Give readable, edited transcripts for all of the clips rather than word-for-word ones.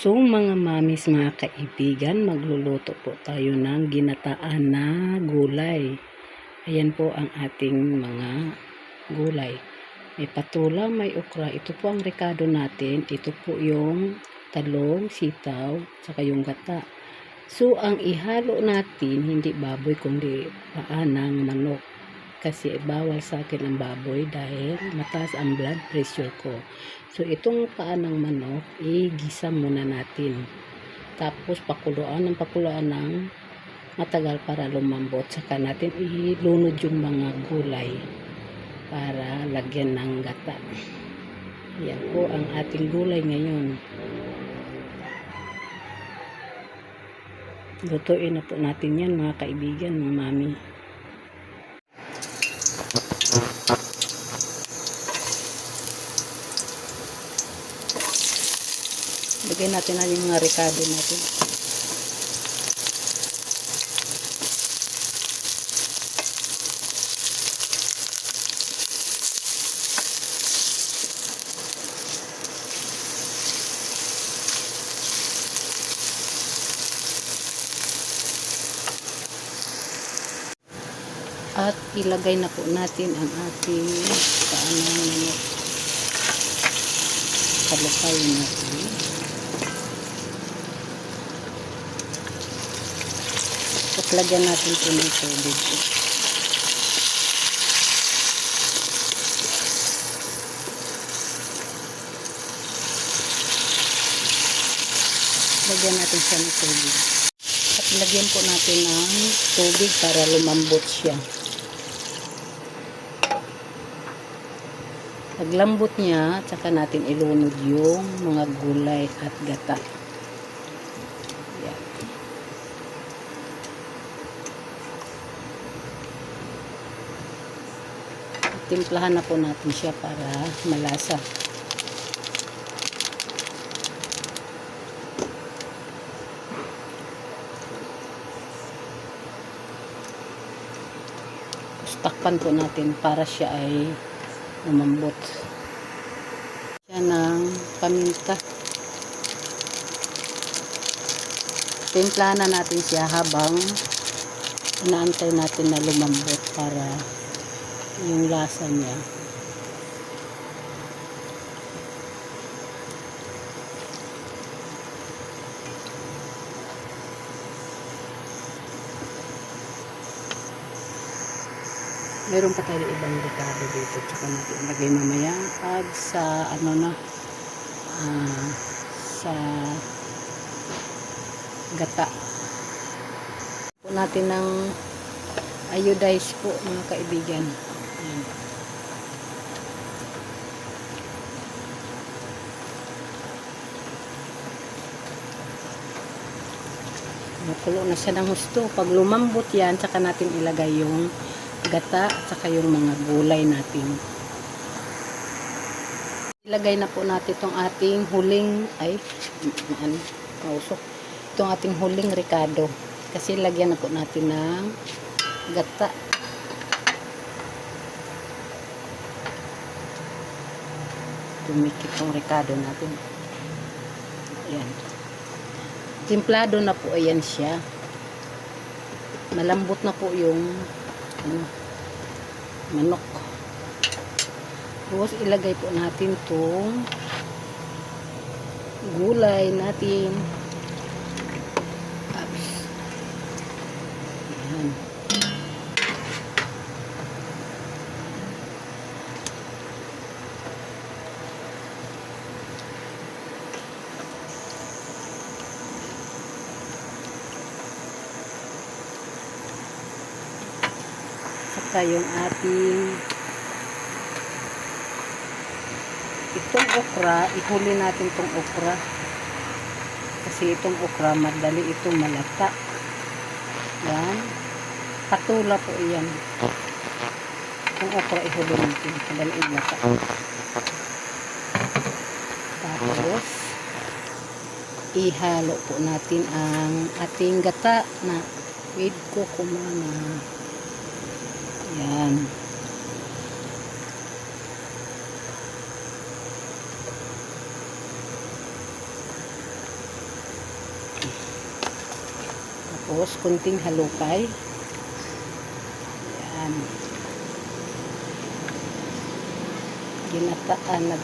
So mga mamis, mga kaibigan, magluluto po tayo ng ginataan na gulay. Ayan po ang ating mga gulay. May patula, may okra. Ito po ang rekado natin. Ito po yung talong, sitaw, saka yung gata. So ang ihalo natin, hindi baboy kundi paa ng manok. Kasi bawal sa akin ang baboy dahil mataas ang blood pressure ko. So itong paa ng manok, igisa muna natin. Tapos pakuluan ng matagal para lumambot. Saka natin ilunod yung mga gulay para lagyan ng gata. Yan po ang ating gulay ngayon. Lutuin na po natin yan mga kaibigan, mga mami. Lagyan natin na yung mga rekado natin. At ilagay na po natin ang ating paanang manok. Palukayin natin. At lagyan natin po ng tubig. Lagyan natin siya ng tubig. At lagyan po natin ng tubig para lumambot siya. Paglambot niya, tsaka natin ilunod yung mga gulay at gata. Yan. Timplahan na po natin siya para malasa. Takpan po natin para siya ay lumambot. Siya ng paminta. Timplahan na natin siya habang inaantay natin na lumambot para yung lasa niya. Meron pa tayo ibang rekado dito. Tsaka natin ilagay mamaya at sa sa gata. Po natin ng iodize po mga kaibigan. Ayan. Nakulo na siya ng husto. Pag lumambot yan, tsaka natin ilagay yung gata at saka yung mga gulay natin. Ilagay na po natin itong ating huling itong ating huling rekado. Kasi lagyan na po natin ng gata. Tumikit itong rekado natin. Ayan. Timplado na po, ayan siya. Malambot na po yung manok. Tapos ilagay po natin itong gulay natin. Ayan. Saka yung ating itong okra, ihuli natin itong okra kasi itong okra madali itong malata. Yan, patula po yan. Itong okra ihuli natin, madali malata. Tapos ihalo po natin ang ating gata na with kukumana. Yan. Tapos, kunting halukay. Yan. Ginataan na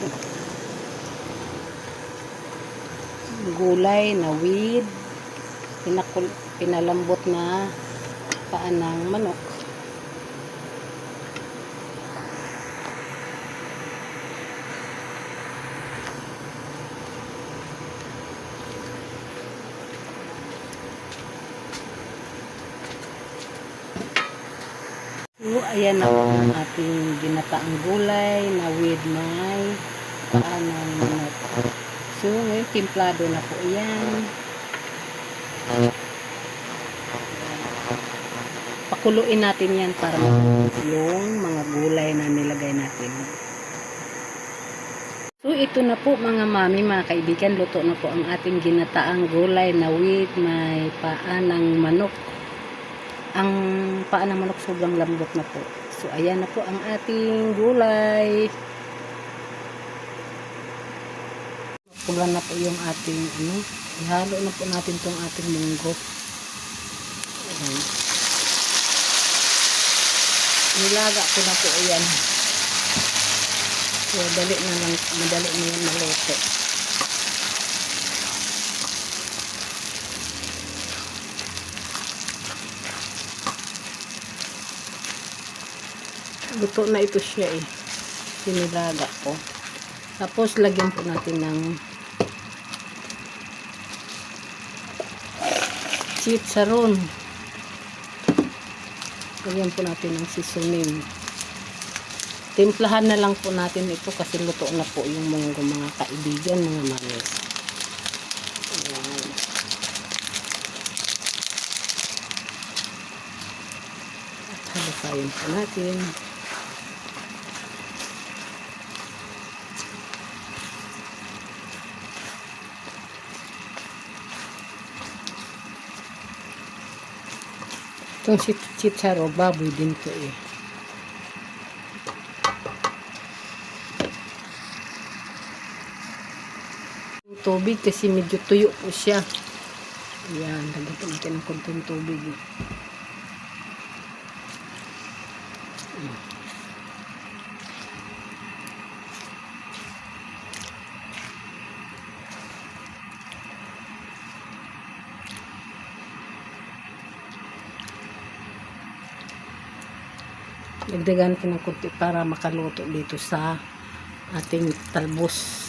gulay na with pinalambot na paa ng manok. So, ayan na po ang ating ginataang gulay na with may paa ng manok. So, ngayon, timplado na po yan. Pakuluin natin yan para yung mga gulay na nilagay natin. So, ito na po mga mami, mga kaibigan. Luto na po ang ating ginataang gulay na with may paa ng manok. Ang paa ng manok sobrang lambot na po. So, ayan na po ang ating gulay. Pulan na po yung ating ihalo na po natin tong ating munggo. Ayan. Nilaga ko na po yan. So, madali na yan maluto. Luto na ito siya eh. Sinilaga ko. Tapos, lagyan po natin ng chicharon. Lagyan po natin ng seasoning. Timplahan na lang po natin ito kasi luto na po yung munggo mga kaibigan, mga manis. Ayan. At halukayin po natin. Itong chicharo, baboy din po eh. Tubig kasi medyo tuyo po siya. Ayan, lagyan po natin ng konting tubig. Dagdagan ko ng kunti para makaluto dito sa ating talbos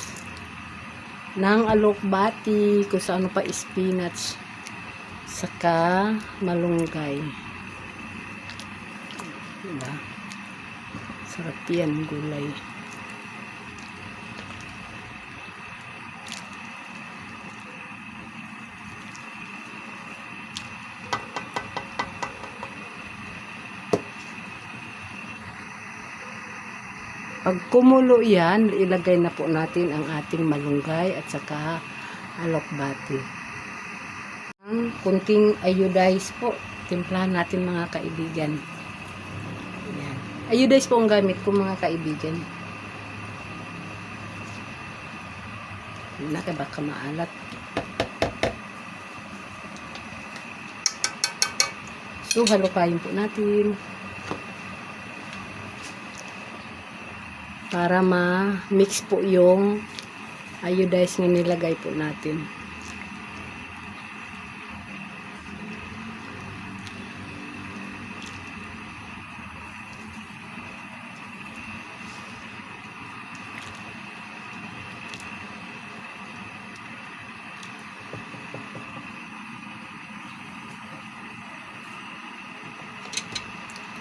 ng alokbati, kung sa ano pa, spinach saka malunggay. Diba? Sarap yan, gulay. Pag kumulo yan, ilagay na po natin ang ating malunggay at saka alokbati. Ang kunting iodize po, timplahan natin mga kaibigan. Ayan. Iodize po ang gamit ko mga kaibigan. Wala ka baka maalat. So, halukayin po natin. Para ma-mix po yung iodize na nilagay po natin.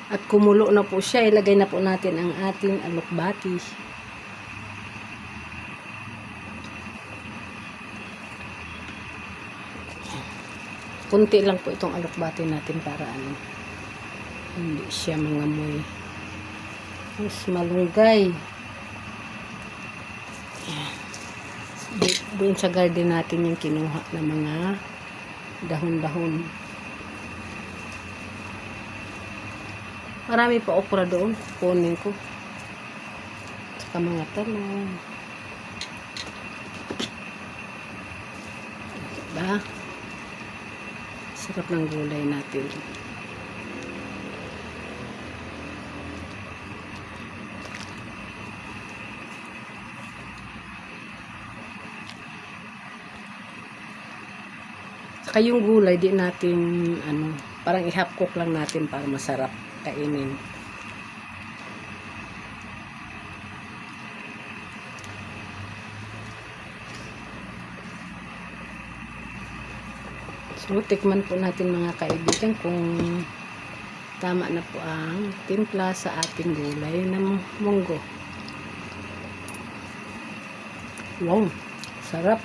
At kumulo na po siya, ilagay na po natin ang ating alokbati. Kunti lang po itong alokbati natin para hindi siya mangamoy. Tapos malunggay. Doon sa garden natin yung kinuha na mga dahon-dahon. Marami pa okra doon. Kukunin ko. Saka mga talong. Diba? Sarap ng gulay natin. Saka yung gulay, di natin, parang i-half cook lang natin para masarap kainin. So, tikman po natin mga kaibigan kung tama na po ang timpla sa ating gulay ng munggo. Wow, sarap.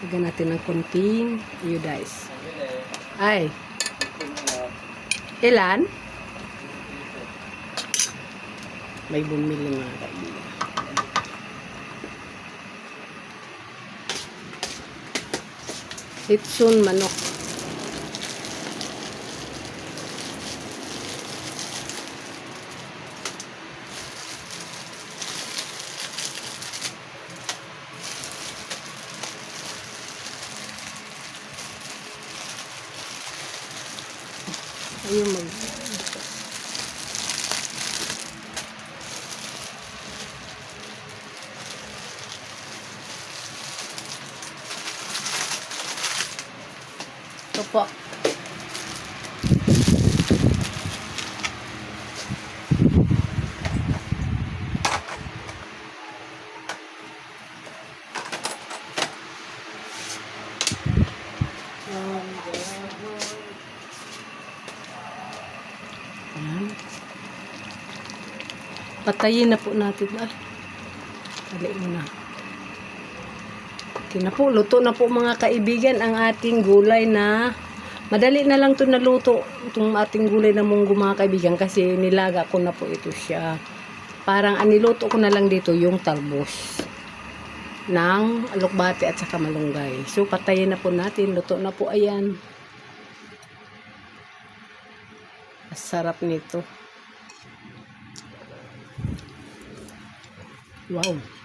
Lagyan natin ng konting iodize. Ay, ilan? May bumili mga kaibigan. Litsun manok. Ayun ito po. Ayan. Patayin na po natin. Dali mo na. Okay na po. Luto na po mga kaibigan ang ating gulay na madali na lang ito naluto. Itong ating gulay na munggo mga kaibigan kasi nilaga ko na po ito siya. Parang aniluto ko na lang dito yung talbos ng alokbate at saka malunggay. So patayin na po natin. Luto na po. Ayan. Sarap nito. Wow.